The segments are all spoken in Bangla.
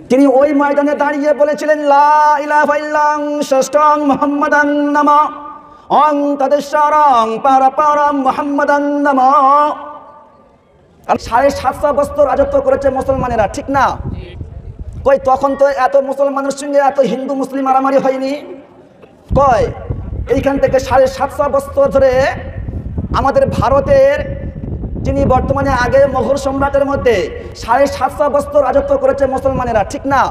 তিনি ওই ময়দানে দাঁড়িয়ে বলেছিলেন, লা ইলাহা ইল্লাল্লাহ ষষ্ঠং মুহাম্মাদান নামা অং তদেশ্বরং পারাপারম মুহাম্মাদান নামা। আর 750 বছর রাজত্ব করেছে মুসলমানেরা, ঠিক না? কই তখন তো এত মুসলমানের সঙ্গে এত হিন্দু মুসলিম মারামারি হয়নি। কই এইখান থেকে 750 বছর ধরে আমাদের ভারতের যিনি বর্তমানে আগে মোগল সম্রাটের মধ্যে 750 বছর রাজত্ব করেছে মুসলমানেরা, ঠিক না?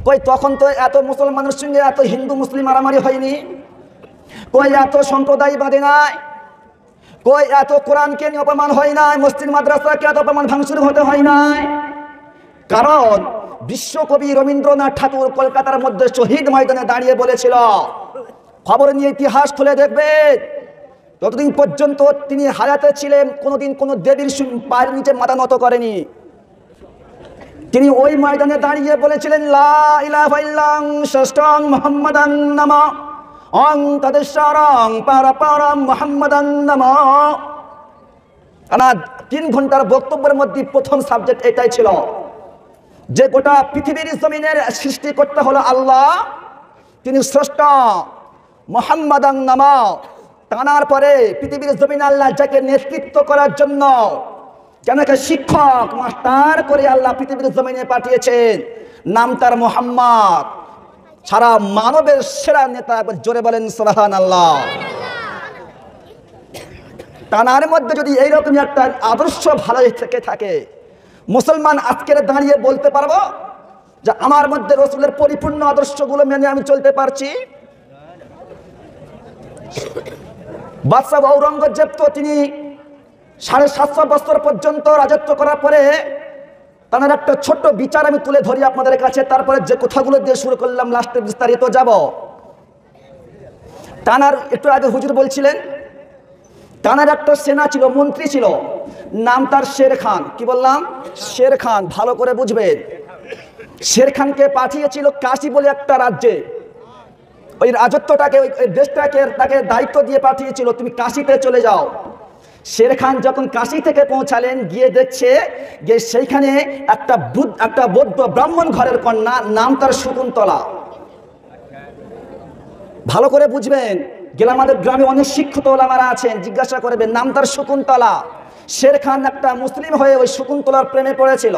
কই তখন তো এত মুসলমানের সঙ্গে এত হিন্দু মুসলিম মারামারি হয়নি। কই এত সম্প্রদায় বাঁধে নাই, কই এত কোরআনকে নিয়ে অপমান হয় নাই, মসজিদ মাদ্রাসাকে এত অপমান ভাঙচুর হতে হয় নাই। কারণ বিশ্বকবি রবীন্দ্রনাথ ঠাকুর কলকাতার মধ্যে শহীদ ময়দানে দাঁড়িয়ে বলেছিল, খবর নিয়ে ইতিহাস খুলে দেখবেন, যতদিন পর্যন্ত তিনি হায়াতে ছিলেন কোনোদিন কোনো দেবীর পায়ের নিচে মাথা নত করেনি। তিনি ওই ময়দানে দাঁড়িয়ে বলেছিলেন, লা ইলাহা ইল্লাল্লাহ ষষ্ঠং মুহাম্মাদান নামা অং তদেশ্বরং পারাপারম মুহাম্মাদান নামা। 3 ঘন্টার বক্তব্যের মধ্যে প্রথম সাবজেক্ট এটাই ছিল যে গোটা পৃথিবীর জমিনের সৃষ্টি করতে হলো আল্লাহ, তিনি শ্রেষ্ঠ, মুহাম্মাদান নামা। টানার পরে পৃথিবীর জমিনে আল্লাহ যাকে নেতৃত্ব করার জন্য কেন শিক্ষক মাস্টার করে আল্লাহ পৃথিবীর জমিনে পাঠিয়েছেন, নাম তার মুহাম্মদ, সারা মানবের সেরা নেতা। জোরে বলেন সুবহানাল্লাহ। টানার মধ্যে যদি এইরকম একটা আদর্শ ভালো থেকে থাকে, মুসলমান আজকের দাঁড়িয়ে বলতে পারবো যে আমার মধ্যে রসুলের পরিপূর্ণ আদর্শগুলো মেনে আমি চলতে পারছি। বাদশাহ ঔরঙ্গজেব তো তিনি 750 বছর পর্যন্ত রাজত্ব করার পরে তার একটা ছোট্ট বিচার আমি তুলে ধরি আপনাদের কাছে, তারপরে যে কথাগুলো দিয়ে শুরু করলাম লাস্টে বিস্তারিত যাব। তানার একটু আগে হুজুর বলছিলেন, তানার একটা সেনা ছিল, মন্ত্রী ছিল, নাম তার শের খান। কি বললাম? শের খান। ভালো করে বুঝবেন, শের খানকে পাঠিয়েছিল কাশী বলে একটা রাজ্যে। ওই রাজত্বটাকে, ওই দেশটাকে তাকে দায়িত্ব দিয়ে পাঠিয়েছিল, তুমি কাশীতে চলে যাও। শের খান যখন কাশী থেকে পৌঁছালেন, গিয়ে দেখছে যে সেইখানে একটা বৌদ্ধ ব্রাহ্মণ ঘরের কন্যা, নাম তার শকুন্তলা। ভালো করে বুঝবেন, গেলে আমাদের গ্রামে অনেক শিক্ষিত ওলামারা আছেন, জিজ্ঞাসা করবেন, নাম তার শকুন্তলা। শের খান একটা মুসলিম হয়ে ওই শকুন্তলার প্রেমে পড়েছিল।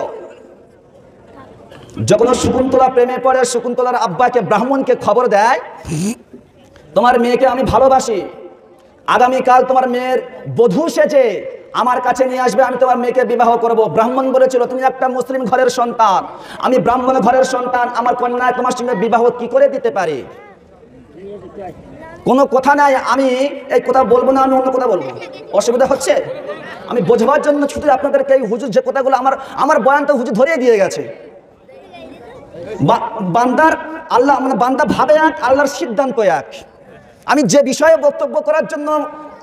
যখন শকুন্তলা প্রেমে পড়ে, শকুন্তলার আব্বাকে ব্রাহ্মণকে খবর দেয়, তোমার মেয়েকে আমি ভালোবাসি, আগামীকাল তোমার মেয়ের বধূ সেজে আমার কাছে নিয়ে আসবে, আমি তোমার মেয়েকে বিবাহ করব। ব্রাহ্মণ বলেছিল, তুমি একটা মুসলিম ঘরের সন্তান, আমি ব্রাহ্মণ ঘরের সন্তান, আমার কন্যা তোমার সঙ্গে বিবাহ কি করে দিতে পারি? কোনো কথা নাই, আমি এই কথা বলবো না, আমি অন্য কথা বলবো। অসুবিধা হচ্ছে? আমি বোঝাবার জন্য শুধু আপনাদেরকে এই হুজুর যে কথাগুলো আমার বয়ান তো হুজুর ধরিয়ে দিয়ে গেছে। বান্দার আল্লাহ মানে বান্দা ভাবে এক, আল্লাহর সিদ্ধান্ত এক। আমি যে বিষয়ে বক্তব্য করার জন্য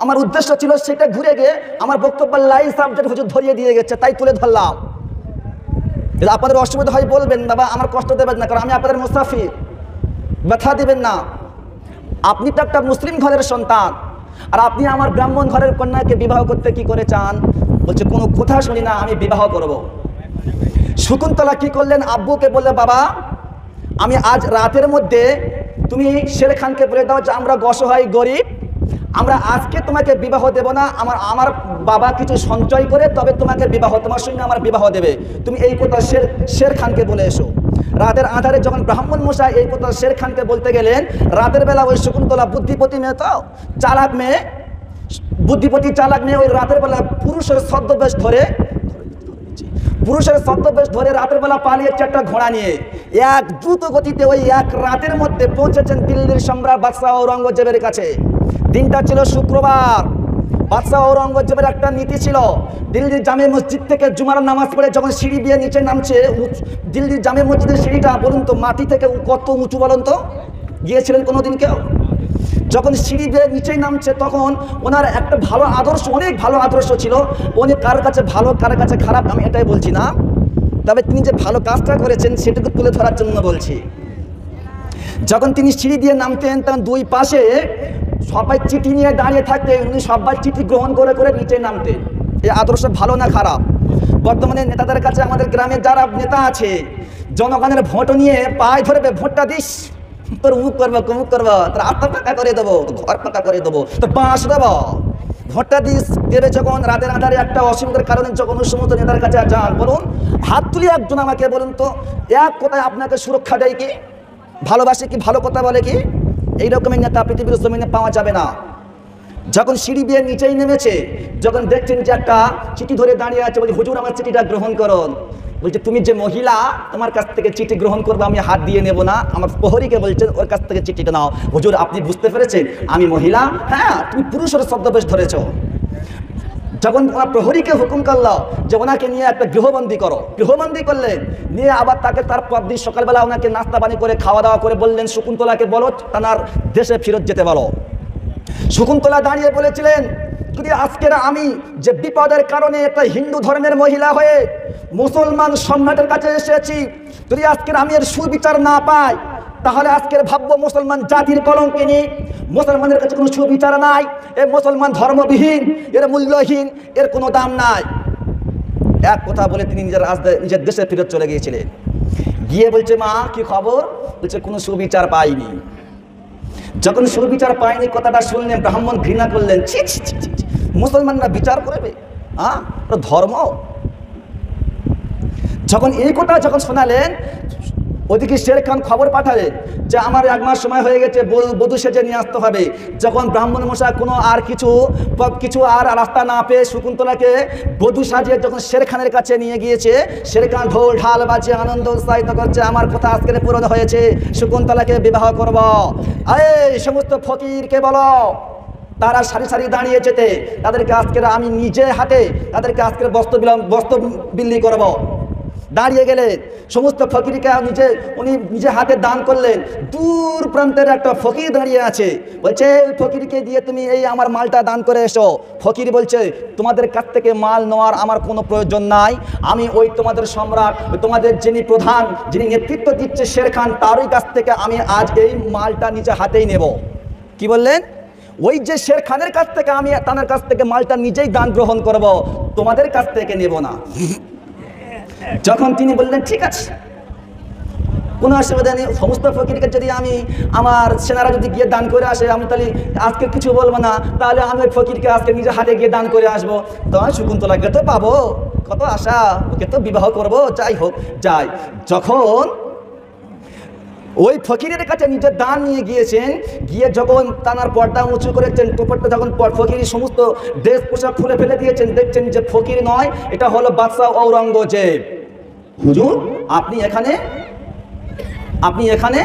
আমার উদ্দেশ্য ছিল সেটা ঘুরে গিয়ে আমার বক্তব্যের লাইন সাবজেক্ট হুজুর ধরিয়ে দিয়ে গেছে, তাই তুলে ধরলাম। আপনাদের অসুবিধা হয় বলবেন, বাবা আমার কষ্ট দেবেন না, কারণ আমি আপনাদের মুসাফির, ব্যথা দিবেন না। আপনি তো একটা মুসলিম ঘরের সন্তান, আর আপনি আমার ব্রাহ্মণ ঘরের কন্যাকে বিবাহ করতে কি করে চান? বলছে কোনো কথা শুনি না, আমি বিবাহ করব। শকুন্তলা কি করলেন? আব্বুকে বললে, বাবা আমি আজ রাতের মধ্যে তুমি শের খানকে বলে দাও যে আমরা অসহায় গরিব, আমরা আজকে তোমাকে বিবাহ দেব না, আমার বাবা কিছু সঞ্চয় করে তবে তোমাকে বিবাহ, তোমার সঙ্গে আমার বিবাহ দেবে। তুমি এই কথা শের খানকে বলে এসো। রাতের আধারে যখন ব্রাহ্মণ মশাই এই কথা শের খানকে বলতে গেলেন, রাতের বেলা ওই শকুন্তলা বুদ্ধিপতি মেয়ে, তো চালাক মেয়ে, বুদ্ধিপতি চালাক মেয়ে, ওই রাতের বেলা পুরুষের ছদ্মবেশ ধরে রাতের বেলা পালিয়েছে একটা ঘোড়া নিয়ে, এক দ্রুত গতিতে ওই এক রাতের মধ্যে পৌঁছেছেন দিল্লির সম্রাট বাদশাহ ঔরঙ্গজেবের কাছে। দিনটা ছিল শুক্রবার। বাদশাহ ঔরঙ্গজেবের একটা নীতি ছিল, দিল্লির জামে মসজিদ থেকে জুমার নামাজ পড়ে যখন সিঁড়ি দিয়ে নিচে নামছে, দিল্লির জামে মসজিদের সিঁড়িটা বলুন তো মাটি থেকে কত উঁচু বলুন তো? গিয়েছিলেন কোনোদিন কেউ? যখন সিঁড়ি দিয়ে নিচেই নামছে তখন ওনার একটা ভালো আদর্শ, অনেক ভালো আদর্শ ছিল। উনি কার কাছে ভালো কার কাছে খারাপ আমি এটাই বলছি না, তবে তিনি যে ভালো কাজটা করেছেন সেটুকু তুলে ধরার জন্য বলছি। যখন তিনি সিঁড়ি দিয়ে নামতেন তখন দুই পাশে সবাই চিঠি নিয়ে দাঁড়িয়ে থাকতেন, উনি সবাই চিঠি গ্রহণ করে করে নিচে নামতেন। এই আদর্শ ভালো না খারাপ? বর্তমানে নেতাদের কাছে, আমাদের গ্রামে যারা নেতা আছে, জনগণের ভোট নিয়ে পায়ে ধরবে, ভোটটা দিস, তোর মুখ করবো কুমুক করবো, তোর আত্মা পাকা করে দেবো, ঘর পাকা করে দেবো, তোর বাঁশ দেবো, ভোটটা দিস। দেবে যখন রাতের আধারে একটা অসুবিধার কারণে যখন সমস্ত নেতার কাছে যান, বলুন হাত তুলে একজন আমাকে বলুন তো, এক কথায় আপনাকে সুরক্ষা দেয় কি, ভালোবাসে কি, ভালো কথা বলে কি? এইরকমের নেতা পৃথিবীর জমিনে পাওয়া যাবে না। যখন সিঁড়ি দিয়ে নিচেই নেমেছে, যখন দেখছেন যে একটা চিঠি ধরে দাঁড়িয়ে আছে, বলছে হুজুর আমার চিঠিটা গ্রহণ করুন। বলছে তুমি যে মহিলা, তোমার কাছ থেকে চিঠি গ্রহণ করবো, আমি হাত দিয়ে নেব না। আমার প্রহরীকে বলছেন ওর কাছ থেকে চিঠিটা নাও। হুজুর আপনি বুঝতে পেরেছেন আমি মহিলা? হ্যাঁ, তুমি পুরুষের শব্দবেশ ধরেছ। যখন ওনার প্রহরীকে হুকুম করলো যে ওনাকে নিয়ে একটা গৃহবন্দী করো, গৃহবন্দী করলেন, নিয়ে আবার তাকে তার পরদিন সকালবেলা ওনাকে নাস্তা পানি করে খাওয়া দাওয়া করে বললেন শকুন্তলাকে বলো তার দেশে ফেরত যেতে বলো। শকুন্তলা দাঁড়িয়ে বলেছিলেন যদি আজকের আমি যে বিপদের কারণে একটা হিন্দু ধর্মের মহিলা হয়ে মুসলমান সম্রাটের কাছে এসেছি, যদি আজকের আমি এর সুবিচার না পাই, তাহলে আজকের ভাববো মুসলমান জাতির কলঙ্কিনী, মুসলমানের কাছে কোনো সুবিচার নাই, এ মুসলমান ধর্মবিহীন, এর মূল্যহীন, এর কোনো দাম নাই। এক কথা বলে তিনি নিজের দেশে ফেরত চলে গিয়েছিলেন। গিয়ে বলছে মা কি খবর? বলছে কোনো সুবিচার পাইনি। যখন সুবিচার পায়নি কথাটা শুনলেন, ব্রাহ্মণ ঘৃণা করলেন, ছি ছি ছি ছি, মুসলমানরা বিচার করবে? ধর্ম। যখন এই কথা যখন শোনালেন, ওদিকে শের খান খবর পাঠালেন যে আমার 1 মাস সময় হয়ে গেছে, বধূ সেজে নিয়ে আসতে হবে। যখন ব্রাহ্মণ মশাই কোনো আর কিছু আর রাস্তা না পেয়ে শকুন্তলাকে বধূ সাজিয়ে যখন শের খানের কাছে নিয়ে গিয়েছে, শের খান ঢোল ঢাল বাজিয়ে আনন্দ উৎসাহিত করছে, আমার কথা আজকের পূরণ হয়েছে, শকুন্তলাকে বিবাহ করব। এই সমস্ত ফকিরকে বলো তারা সারি সারি দাঁড়িয়ে যেতে, তাদেরকে আজকের আমি নিজে হাতে তাদেরকে আজকের বস্ত্র বিলি করব। দাঁড়িয়ে গেলে সমস্ত ফকিরকে উনি নিজে হাতে দান করলেন। দূর প্রান্তের একটা ফকির দাঁড়িয়ে আছে, বলছে ফকিরকে দিয়ে তুমি এই আমার মালটা দান করে এসো। ফকির বলছে তোমাদের কাছ থেকে মাল নেওয়ার আমার কোনো প্রয়োজন নাই, আমি ওই তোমাদের সম্রাট, তোমাদের যিনি প্রধান, যিনি নেতৃত্ব দিচ্ছে শের খান, তারই কাছ থেকে আমি আজ এই মালটা নিজে হাতেই নেব। কি বললেন? ওই যে শের খানের কাছ থেকে আমি তার কাছ থেকে মালটা নিজেই দান গ্রহণ করব, তোমাদের কাছ থেকে নেব না। যখন তিনি বললেন ঠিক আছে, কোনো অসুবিধা নেই, সমস্ত ফকিরকে যদি আমি আমার সেনারা যদি গিয়ে দান করে আসে, আমি তাহলে আজকে কিছু বলবো না, তাহলে আমি ওই ফকিরকে আজকে নিজে হাতে গিয়ে দান করে আসবো, তো শকুন্তলাকে তো পাবো, কত আশা, ওকে তো বিবাহ করবো, যাই হোক যাই। যখন ওই ফকিরের কাছে নিজের দান নিয়ে গিয়েছেন, গিয়ে যখন তানার পর্দা উঁচু করেছেন, টোপরটা যখন ফকির সমস্ত ড্রেস পোশাক খুলে ফেলে দিয়েছেন, দেখছেন যে ফকির নয়, এটা হলো বাদশাহ ঔরঙ্গজেব। হুজুর আপনি এখানে?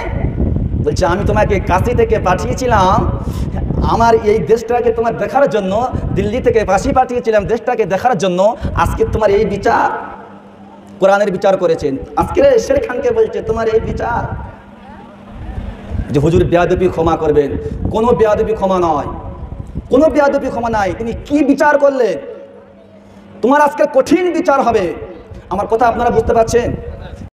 বলছে আমি তোমাকে কাশি থেকে পাঠিয়েছিলাম আমার এই দেশটাকে তোমার দেখার জন্য, দিল্লি থেকে পাঠিয়েছিলাম দেশটাকে দেখার জন্য, আজকে তোমার এই বিচার, কোরআনের বিচার করেছেন, আজকে শের খানকে বলছে তোমার এই বিচার। যে হুজুর বেয়াদবি ক্ষমা করবেন, কোনো বেয়াদবি ক্ষমা নয়, কোনো বেয়াদবি ক্ষমা নাই। তিনি কি বিচার করলেন? তোমার আজকে কঠিন বিচার হবে। আমার কথা আপনারা বুঝতে পারছেন?